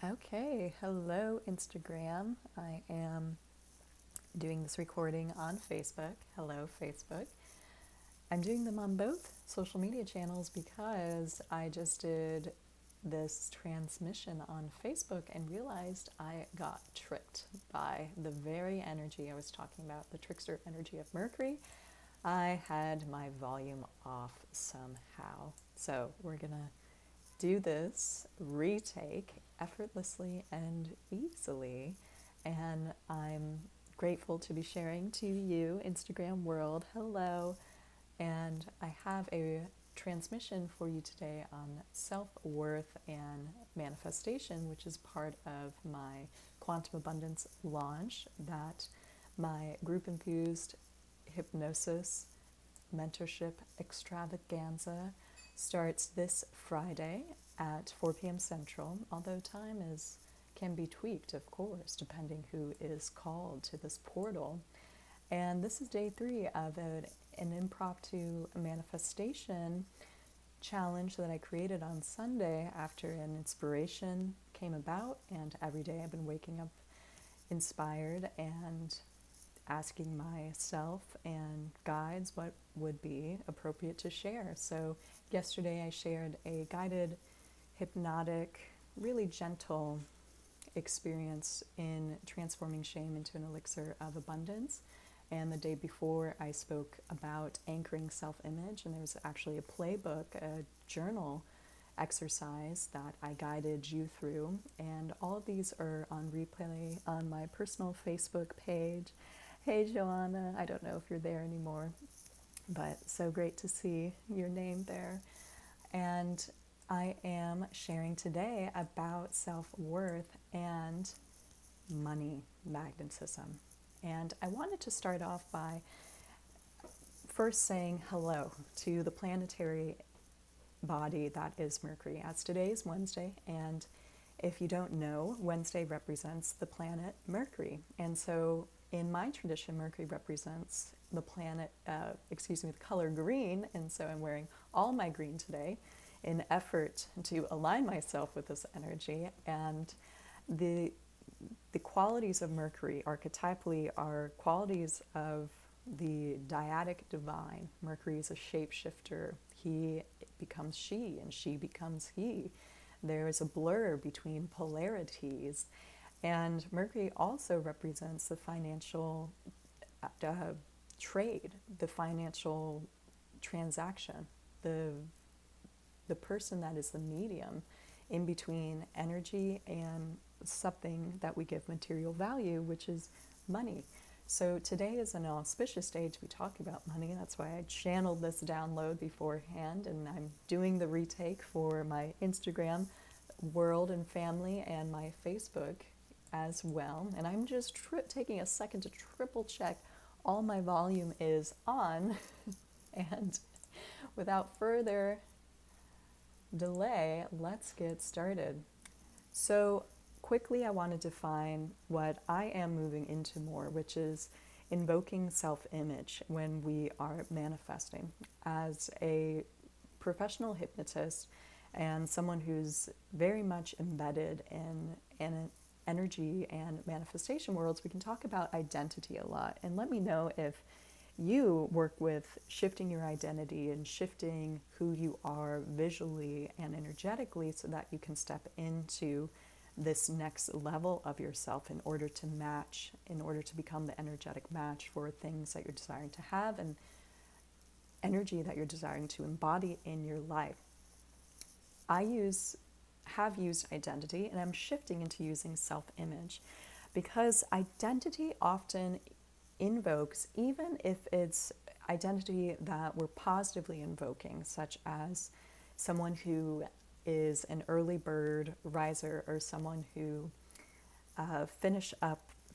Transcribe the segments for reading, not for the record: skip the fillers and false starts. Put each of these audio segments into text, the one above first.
Okay, hello Instagram. I am doing this recording on Facebook. Hello Facebook. I'm doing them on both social media channels because I just did this transmission on Facebook and realized I got tricked by the very energy I was talking about, the trickster energy of Mercury. I had my volume off somehow. So we're going to do this retake effortlessly and easily. And I'm grateful to be sharing to you, Instagram world. Hello. And I have a transmission for you today on self worth and manifestation, which is part of my quantum abundance launch that my group infused hypnosis mentorship extravaganza starts this Friday at 4 p.m. Central, although time can be tweaked, of course, depending who is called to this portal. And this is day 3 of an impromptu manifestation challenge that I created on Sunday after an inspiration came about. And every day I've been waking up inspired and asking myself and guides what would be appropriate to share. So yesterday I shared a guided, hypnotic, really gentle experience in transforming shame into an elixir of abundance. And the day before I spoke about anchoring self-image, and there was actually a playbook, a journal exercise that I guided you through. And all of these are on replay on my personal Facebook page. Hey Joanna, I don't know if you're there anymore, but so great to see your name there. And I am sharing today about self-worth and money magnetism. And I wanted to start off by first saying hello to the planetary body that is Mercury, as today is Wednesday. And if you don't know, Wednesday represents the planet Mercury. And so in my tradition, Mercury represents the planet, the color green. And so I'm wearing all my green today in effort to align myself with this energy. And the qualities of Mercury archetypally are qualities of the dyadic divine. Mercury is a shapeshifter. He becomes she and she becomes he. There is a blur between polarities. And Mercury also represents the financial trade, the financial transaction, the person that is the medium in between energy and something that we give material value, which is money. So today is an auspicious day to be talking about money. That's why I channeled this download beforehand, and I'm doing the retake for my Instagram world and family and my Facebook as well. And I'm just taking a second to triple check all my volume is on. And without further delay, let's get started. So quickly, I want to define what I am moving into more, which is invoking self-image when we are manifesting. As a professional hypnotist and someone who's very much embedded in energy and manifestation worlds, we can talk about identity a lot. And let me know if you work with shifting your identity and shifting who you are visually and energetically so that you can step into this next level of yourself in order to match, in order to become the energetic match for things that you're desiring to have and energy that you're desiring to embody in your life. Have used identity, and I'm shifting into using self-image because identity often invokes, even if it's identity that we're positively invoking, such as someone who is an early bird riser or someone who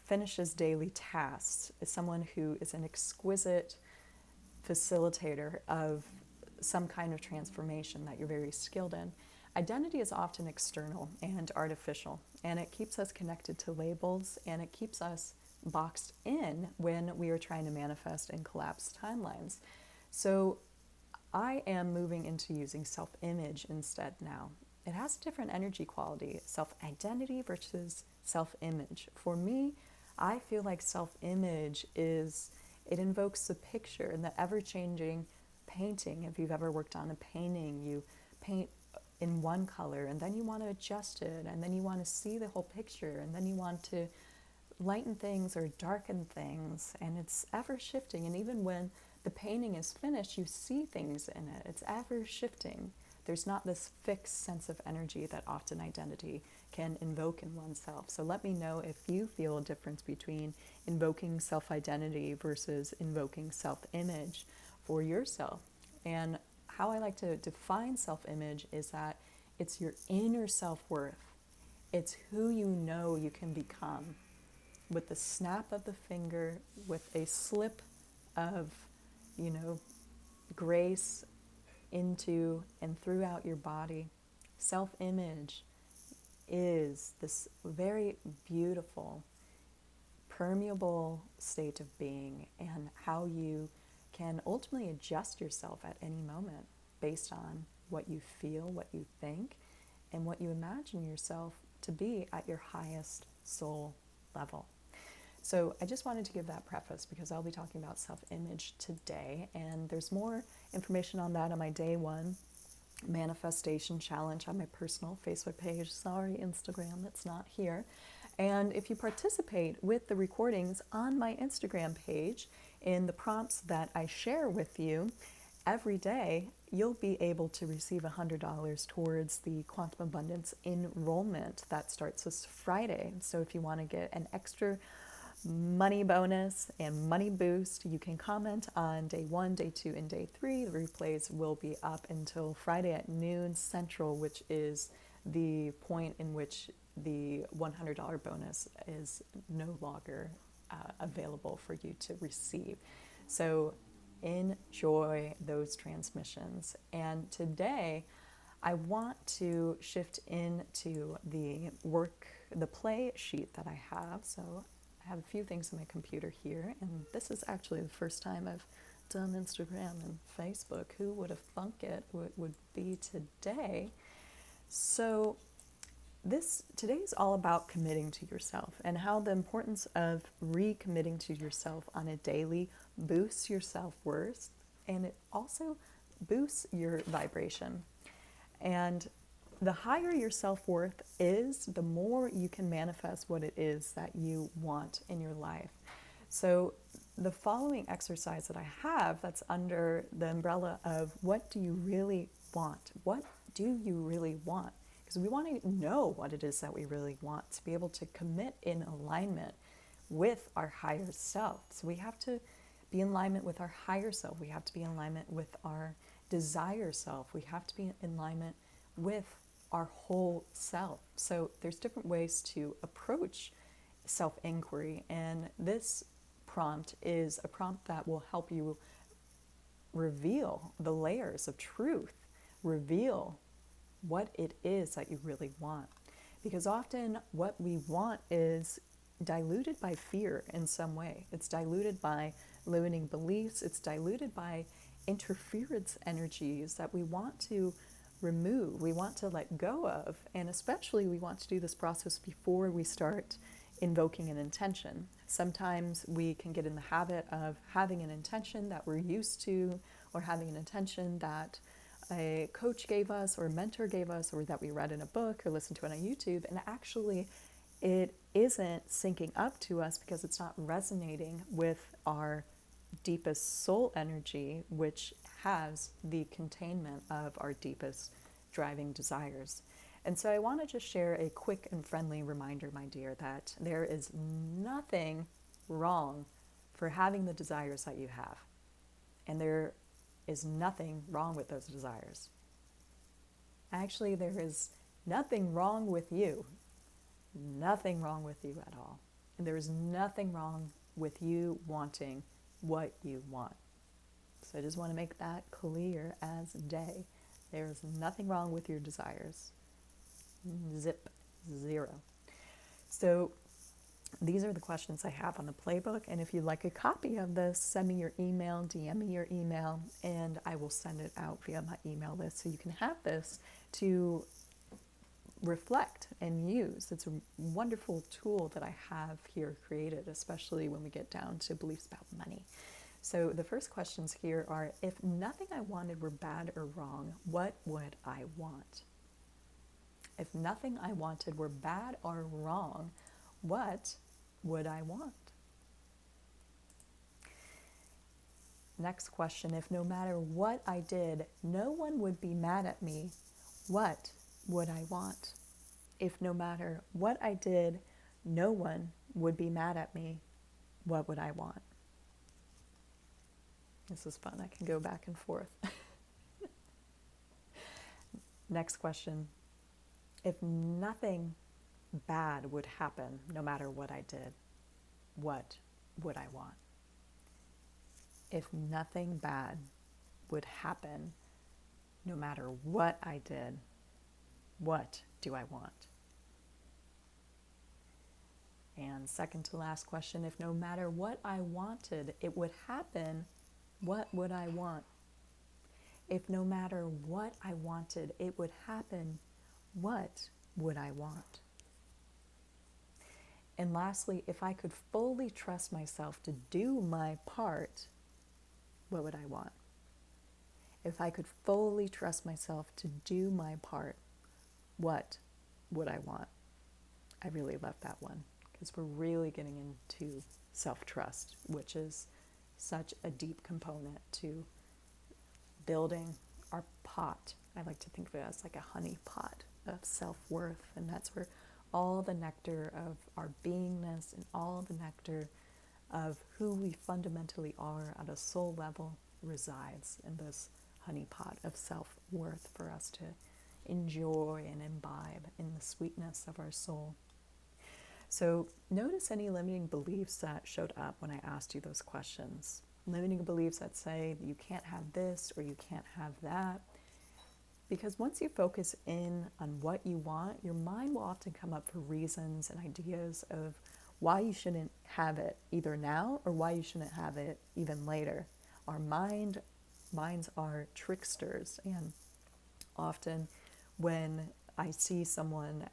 finishes daily tasks, is someone who is an exquisite facilitator of some kind of transformation that you're very skilled in. Identity is often external and artificial, and it keeps us connected to labels, and it keeps us boxed in when we are trying to manifest and collapse timelines. So I am moving into using self-image instead now. it has a different energy quality, self-identity versus self-image. For me, I feel like self-image it invokes the picture and the ever-changing painting. If you've ever worked on a painting, you paint in one color and then you want to adjust it and then you want to see the whole picture and then you want to lighten things or darken things, and it's ever shifting. And even when the painting is finished, you see things in it. It's ever shifting. There's not this fixed sense of energy that often identity can invoke in oneself. So let me know if you feel a difference between invoking self-identity versus invoking self-image for yourself. And how I like to define self-image is that it's your inner self-worth. It's who you know you can become with the snap of the finger, with a slip of, grace into and throughout your body. Self-image is this very beautiful, permeable state of being, and how you can ultimately adjust yourself at any moment based on what you feel, what you think, and what you imagine yourself to be at your highest soul level. So I just wanted to give that preface because I'll be talking about self-image today, and there's more information on that on my day one manifestation challenge on my personal Facebook page. Sorry, Instagram, it's not here. And if you participate with the recordings on my Instagram page in the prompts that I share with you every day, you'll be able to receive $100 towards the Quantum Abundance enrollment that starts this Friday. So if you want to get an extra money bonus and money boost, you can comment on day 1, day 2, and day 3. The replays will be up until Friday at noon Central, which is the point in which the $100 bonus is no longer available for you to receive. So enjoy those transmissions. And today I want to shift into the play sheet that I have. So I have a few things on my computer here, and this is actually the first time I've done Instagram and Facebook. Who would have thunk it would be today? So today is all about committing to yourself and how the importance of recommitting to yourself on a daily boosts your self-worth, and it also boosts your vibration. And the higher your self-worth is, the more you can manifest what it is that you want in your life. So the following exercise that I have, that's under the umbrella of what do you really want? What do you really want? Because we want to know what it is that we really want to be able to commit in alignment with our higher self. So we have to be in alignment with our higher self. We have to be in alignment with our desire self. We have to be in alignment with our whole self. So there's different ways to approach self-inquiry, and this prompt is a prompt that will help you reveal the layers of truth, reveal what it is that you really want. Because often what we want is diluted by fear in some way. It's diluted by limiting beliefs. It's diluted by interference energies that we want to remove, we want to let go of, and especially we want to do this process before we start invoking an intention. Sometimes we can get in the habit of having an intention that we're used to, or having an intention that a coach gave us or a mentor gave us, or that we read in a book or listened to it on YouTube, and actually it isn't syncing up to us because it's not resonating with our deepest soul energy, which has the containment of our deepest driving desires. And so I want to just share a quick and friendly reminder, my dear, that there is nothing wrong for having the desires that you have. And there is nothing wrong with those desires. Actually, there is nothing wrong with you. Nothing wrong with you at all. And there is nothing wrong with you wanting what you want. So I just want to make that clear as day. There is nothing wrong with your desires. Zip, zero. So these are the questions I have on the playbook. And if you'd like a copy of this, send me your email, DM me your email, and I will send it out via my email list. So you can have this to reflect and use. It's a wonderful tool that I have here created, especially when we get down to beliefs about money. So the first questions here are, if nothing I wanted were bad or wrong, what would I want? If nothing I wanted were bad or wrong, what would I want? Next question, if no matter what I did, no one would be mad at me, what would I want? If no matter what I did, no one would be mad at me, what would I want? This is fun. I can go back and forth. Next question. If nothing bad would happen, no matter what I did, what would I want? If nothing bad would happen, no matter what I did, what do I want? And second to last question, if no matter what I wanted, it would happen, what would I want? If no matter what I wanted, it would happen, what would I want? And lastly, if I could fully trust myself to do my part, what would I want? If I could fully trust myself to do my part, what would I want? I really love that one because we're really getting into self-trust, which is such a deep component to building our pot. I like to think of it as like a honey pot of self-worth, and that's where all the nectar of our beingness and all the nectar of who we fundamentally are at a soul level resides in this honey pot of self-worth for us to enjoy and imbibe in the sweetness of our soul. So notice any limiting beliefs that showed up when I asked you those questions. Limiting beliefs that say that you can't have this or you can't have that. Because once you focus in on what you want, your mind will often come up for reasons and ideas of why you shouldn't have it either now or why you shouldn't have it even later. Our minds are tricksters, and often when I see someone,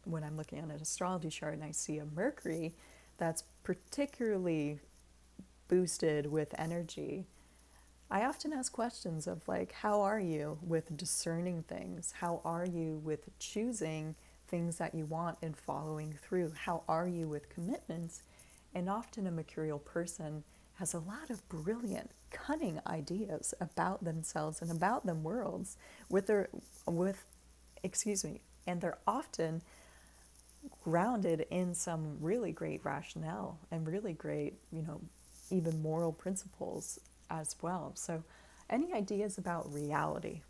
when I'm looking at an astrology chart and I see a Mercury that's particularly boosted with energy, I often ask questions of like, how are you with discerning things? How are you with choosing things that you want and following through? How are you with commitments? And often a mercurial person has a lot of brilliant, cunning ideas about themselves and about them worlds and they're often grounded in some really great rationale and really great, even moral principles as well. So any ideas about reality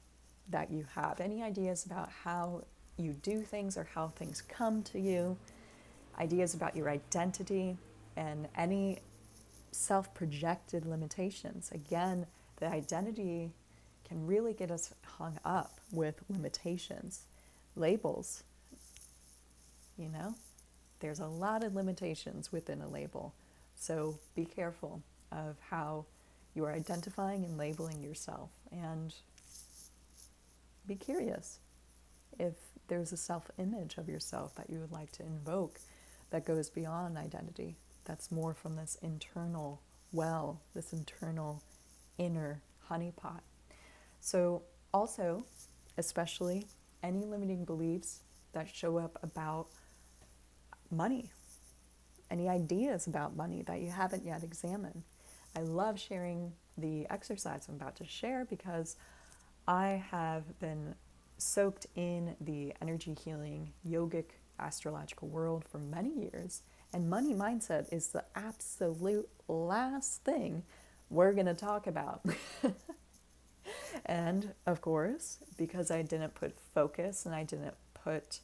that you have, any ideas about how you do things or how things come to you, ideas about your identity, and any self-projected limitations. Again, the identity can really get us hung up with limitations, labels. There's a lot of limitations within a label. So be careful of how you are identifying and labeling yourself, and be curious if there's a self-image of yourself that you would like to invoke that goes beyond identity, that's more from this internal well, this internal inner honeypot. So also, especially any limiting beliefs that show up about money, any ideas about money that you haven't yet examined. I love sharing the exercise I'm about to share because I have been soaked in the energy healing, yogic, astrological world for many years, and money mindset is the absolute last thing we're going to talk about. And of course, because I didn't put focus and I didn't put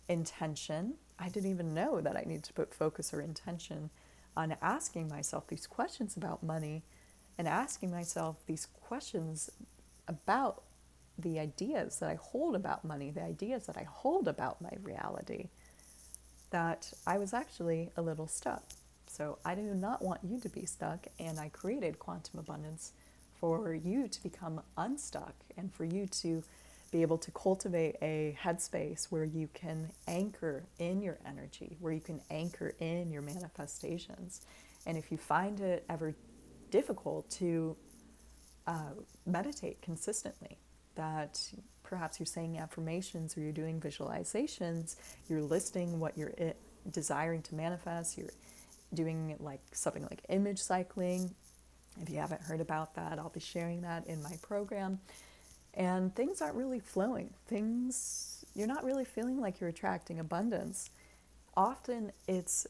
intention, I didn't even know that I need to put focus or intention on asking myself these questions about money and asking myself these questions about the ideas that I hold about money, the ideas that I hold about my reality, that I was actually a little stuck. So I do not want you to be stuck, and I created Quantum Abundance for you to become unstuck and for you to be able to cultivate a headspace where you can anchor in your energy, where you can anchor in your manifestations. And if you find it ever difficult to meditate consistently, that perhaps you're saying affirmations or you're doing visualizations, you're listing what you're desiring to manifest, you're doing like something like image cycling. If you haven't heard about that, I'll be sharing that in my program. And things aren't really flowing. You're not really feeling like you're attracting abundance. Often it's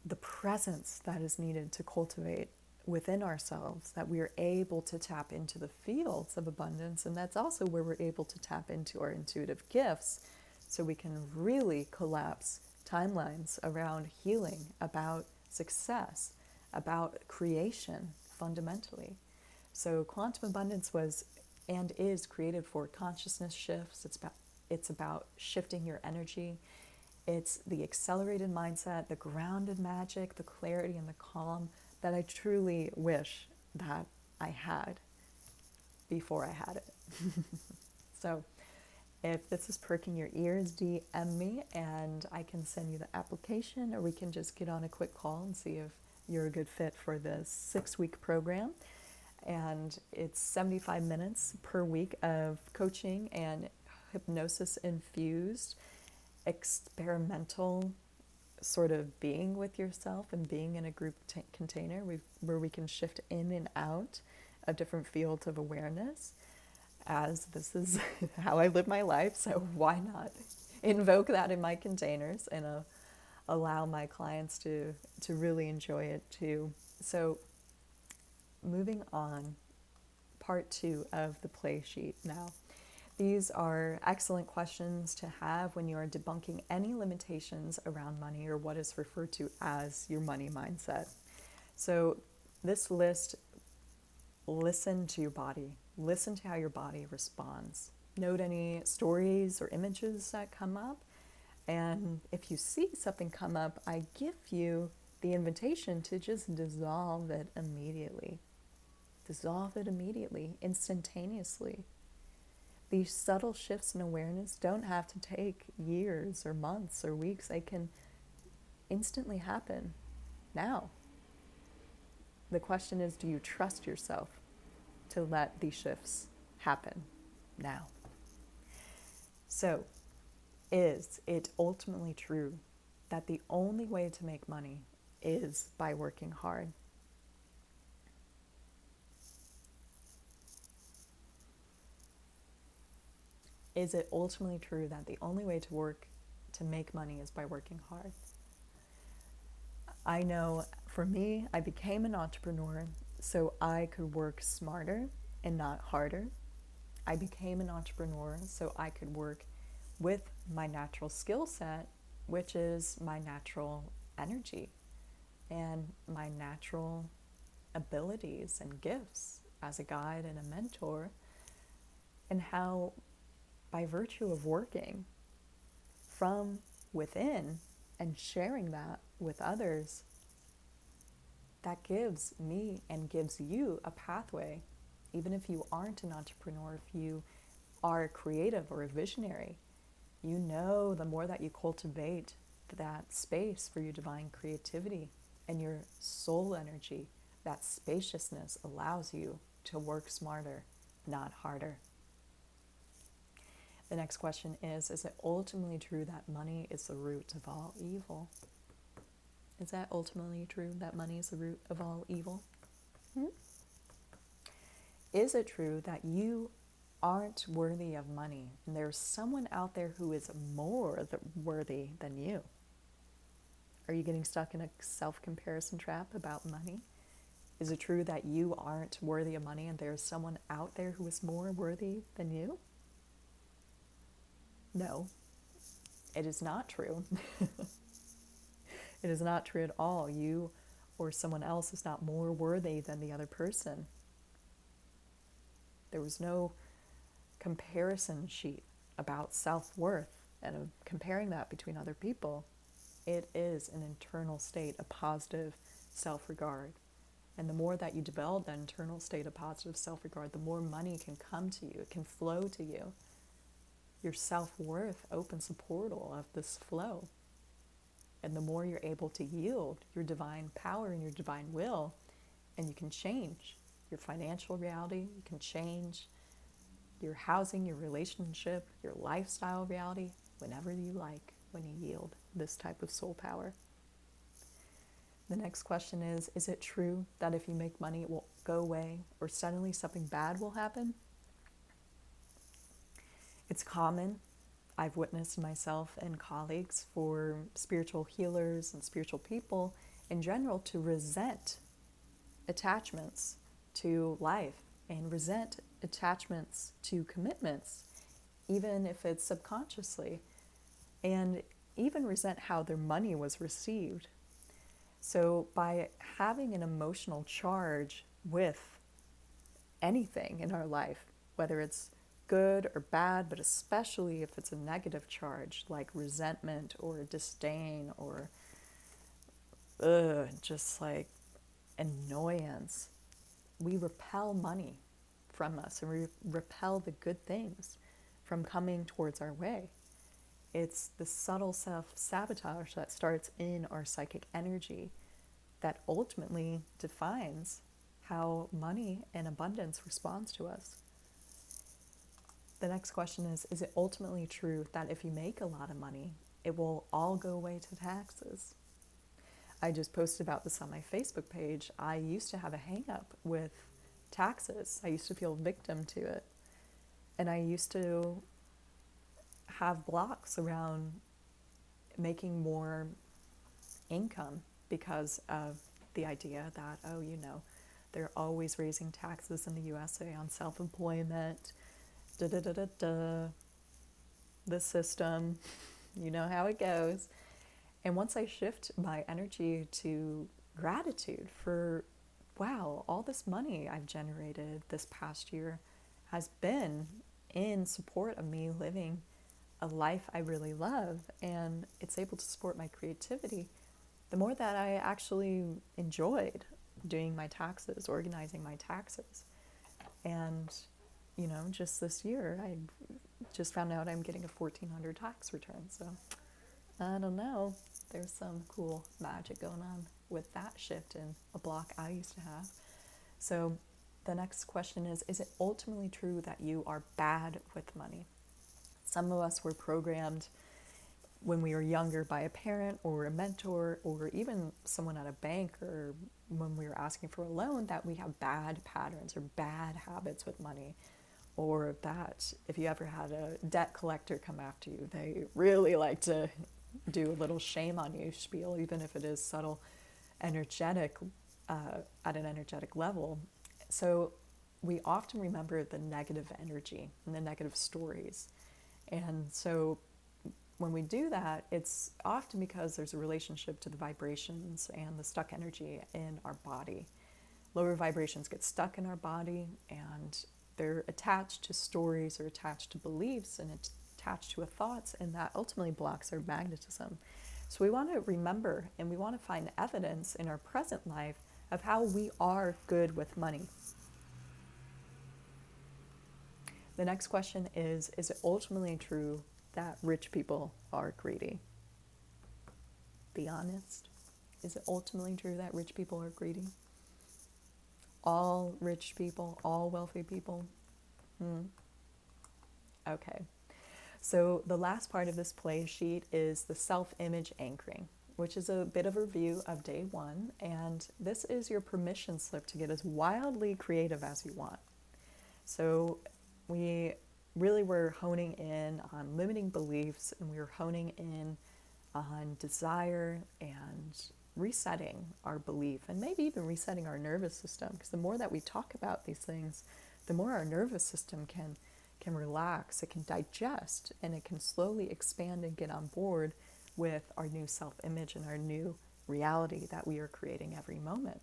the presence that is needed to cultivate within ourselves, that we are able to tap into the fields of abundance. And that's also where we're able to tap into our intuitive gifts, so we can really collapse timelines around healing, about success, about creation fundamentally. So quantum abundance was and is created for consciousness shifts. It's about shifting your energy. It's the accelerated mindset, the grounded magic, the clarity and the calm that I truly wish that I had before I had it. So if this is perking your ears, DM me and I can send you the application, or we can just get on a quick call and see if you're a good fit for this 6-week program. And it's 75 minutes per week of coaching and hypnosis-infused experimental sort of being with yourself and being in a group container where we can shift in and out of different fields of awareness, as this is how I live my life. So why not invoke that in my containers and allow my clients to really enjoy it too. So moving on, part 2 of the play sheet now. These are excellent questions to have when you are debunking any limitations around money, or what is referred to as your money mindset. So this list, listen to your body. Listen to how your body responds. Note any stories or images that come up. And if you see something come up, I give you the invitation to just dissolve it immediately. Dissolve it immediately, instantaneously. These subtle shifts in awareness don't have to take years or months or weeks. They can instantly happen now. The question is, do you trust yourself to let these shifts happen now? So, is it ultimately true that the only way to make money is by working hard? Is it ultimately true that the only way to make money is by working hard? I know for me, I became an entrepreneur so I could work smarter and not harder. I became an entrepreneur so I could work with my natural skill set, which is my natural energy and my natural abilities and gifts as a guide and a mentor, and how by virtue of working from within and sharing that with others, that gives me and gives you a pathway. Even if you aren't an entrepreneur, if you are a creative or a visionary, you know the more that you cultivate that space for your divine creativity and your soul energy, that spaciousness allows you to work smarter, not harder. The next question is it ultimately true that money is the root of all evil? Is that ultimately true, that money is the root of all evil? Is it true that you aren't worthy of money and there's someone out there who is more worthy than you? Are you getting stuck in a self-comparison trap about money? Is it true that you aren't worthy of money and there's someone out there who is more worthy than you? No, it is not true. It is not true at all. You or someone else is not more worthy than the other person. There was no comparison sheet about self-worth and comparing that between other people. It is an internal state of positive self-regard. And the more that you develop that internal state of positive self-regard, the more money can come to you, it can flow to you. Your self-worth opens the portal of this flow. And the more you're able to yield your divine power and your divine will, and you can change your financial reality, you can change your housing, your relationship, your lifestyle reality, whenever you like, when you yield this type of soul power. The next question is it true that if you make money, it will go away or suddenly something bad will happen? It's common, I've witnessed myself and colleagues, for spiritual healers and spiritual people in general to resent attachments to life and resent attachments to commitments, even if it's subconsciously, and even resent how their money was received. So by having an emotional charge with anything in our life, whether it's good or bad, but especially if it's a negative charge like resentment or disdain or just like annoyance, we repel money from us and we repel the good things from coming towards our way. It's the subtle self-sabotage that starts in our psychic energy that ultimately defines how money and abundance responds to us. The next question is it ultimately true that if you make a lot of money, it will all go away to taxes? I just posted about this on my Facebook page. I used to have a hang-up with taxes. I used to feel victim to it. And I used to have blocks around making more income because of the idea that, they're always raising taxes in the USA on self-employment, the system, you know how it goes. And once I shift my energy to gratitude for, wow, all this money I've generated this past year has been in support of me living a life I really love, and it's able to support my creativity, the more that I actually enjoyed doing my taxes, organizing my taxes. And, just this year, I just found out I'm getting a 1,400 tax return. So I don't know. There's some cool magic going on with that shift in a block I used to have. So the next question is it ultimately true that you are bad with money? Some of us were programmed when we were younger by a parent or a mentor or even someone at a bank, or when we were asking for a loan, that we have bad patterns or bad habits with money, or that if you ever had a debt collector come after you, they really like to do a little shame on you spiel, even if it is subtle, energetic, at an energetic level. So we often remember the negative energy and the negative stories. And so when we do that, it's often because there's a relationship to the vibrations and the stuck energy in our body. Lower vibrations get stuck in our body, and they're attached to stories or attached to beliefs and attached to thoughts, and that ultimately blocks our magnetism. So we want to remember and we want to find evidence in our present life of how we are good with money. The next question is it ultimately true that rich people are greedy? Be honest. Is it ultimately true that rich people are greedy? All rich people, all wealthy people? Okay. So the last part of this play sheet is the self-image anchoring, which is a bit of a review of day 1. And this is your permission slip to get as wildly creative as you want. So we really were honing in on limiting beliefs, and we were honing in on desire and resetting our belief, and maybe even resetting our nervous system, because the more that we talk about these things, the more our nervous system can relax, it can digest, and it can slowly expand and get on board with our new self-image and our new reality that we are creating every moment.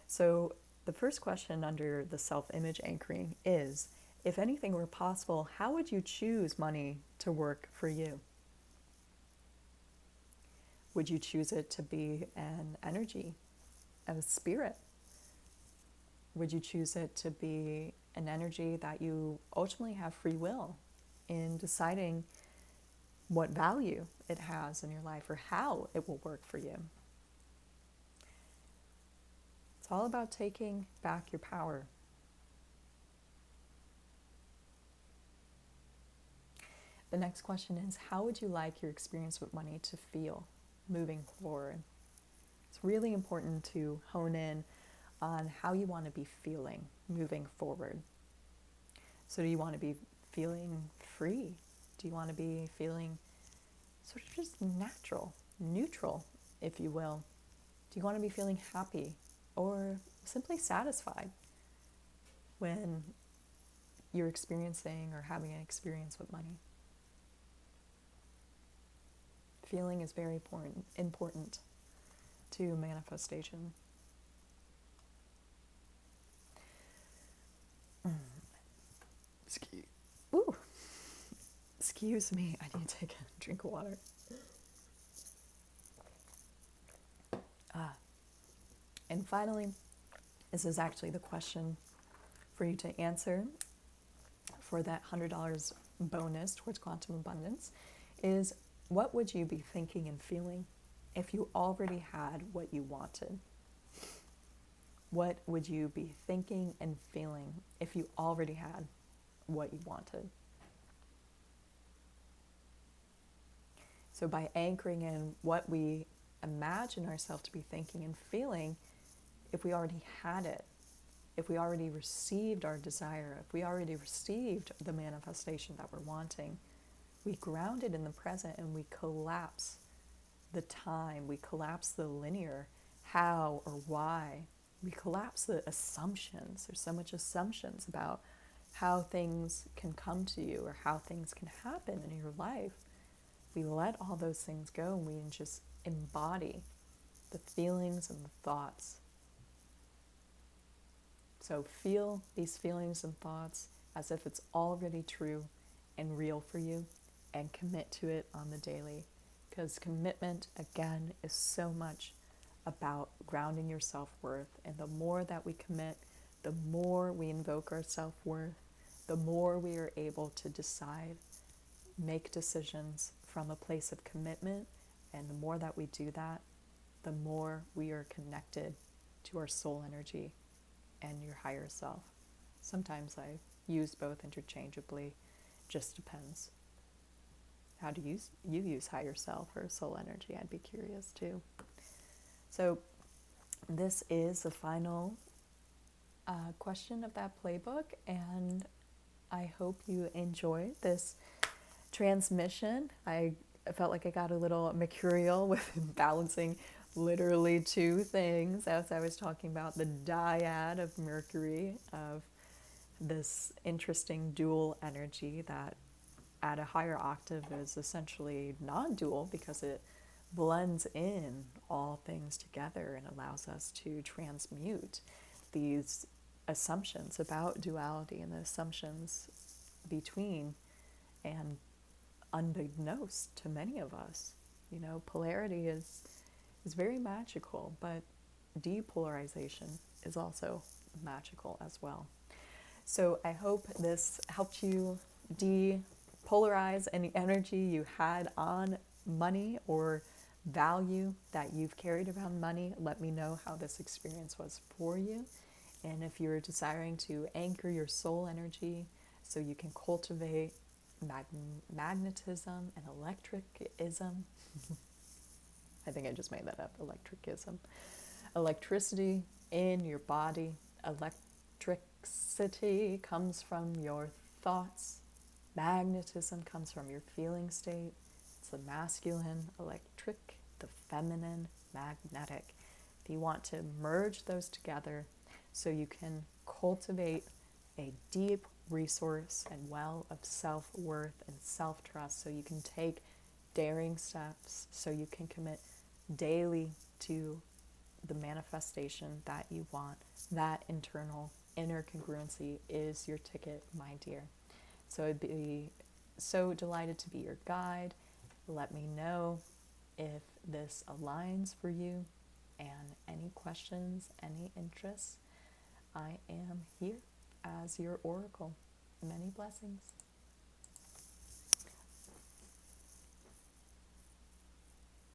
So the first question under the self-image anchoring is, if anything were possible, how would you choose money to work for you? Would you choose it to be an energy, a spirit? Would you choose it to be an energy that you ultimately have free will in deciding what value it has in your life or how it will work for you. It's all about taking back your power. The next question is, how would you like your experience with money to feel moving forward? It's really important to hone in on how you want to be feeling moving forward. So do you want to be feeling free? Do you want to be feeling sort of just natural, neutral, if you will? Do you want to be feeling happy or simply satisfied when you're experiencing or having an experience with money? Feeling is very important to manifestation. Excuse me, I need to take a drink of water. And finally, this is actually the question for you to answer for that $100 bonus towards quantum abundance is, what would you be thinking and feeling if you already had what you wanted? What would you be thinking and feeling if you already had what you wanted? So by anchoring in what we imagine ourselves to be thinking and feeling, if we already had it, if we already received our desire, if we already received the manifestation that we're wanting, we ground it in the present and we collapse the time, we collapse the linear how or why, we collapse the assumptions. There's so much assumptions about how things can come to you or how things can happen in your life. We let all those things go and we just embody the feelings and the thoughts. So feel these feelings and thoughts as if it's already true and real for you, and commit to it on the daily. Because commitment, again, is so much about grounding your self-worth. And the more that we commit, the more we invoke our self-worth, the more we are able to decide, make decisions from a place of commitment. And the more that we do that, the more we are connected to our soul energy and your higher self. Sometimes I use both interchangeably, just depends. How do you use higher self or soul energy? I'd be curious too. So this is the final question of that playbook, and I hope you enjoyed this transmission. I felt like I got a little mercurial with balancing literally two things as I was talking about the dyad of Mercury, of this interesting dual energy that at a higher octave is essentially non-dual because it blends in all things together and allows us to transmute these assumptions about duality and the assumptions between, and unbeknownst to many of us, you know, polarity is very magical, but depolarization is also magical as well. So I hope this helped you depolarize any energy you had on money or value that you've carried around money. Let me know how this experience was for you. And if you're desiring to anchor your soul energy so you can cultivate magnetism and electricism, I think I just made that up, electricism, electricity in your body. Electricity comes from your thoughts. Magnetism comes from your feeling state. It's the masculine, electric, the feminine, magnetic. If you want to merge those together so you can cultivate a deep resource and well of self-worth and self-trust, so you can take daring steps, so you can commit daily to the manifestation that you want, that internal inner congruency is your ticket, my dear. So I'd be so delighted to be your guide. Let me know if this aligns for you, and any questions, any interests. I am here as your oracle. Many blessings.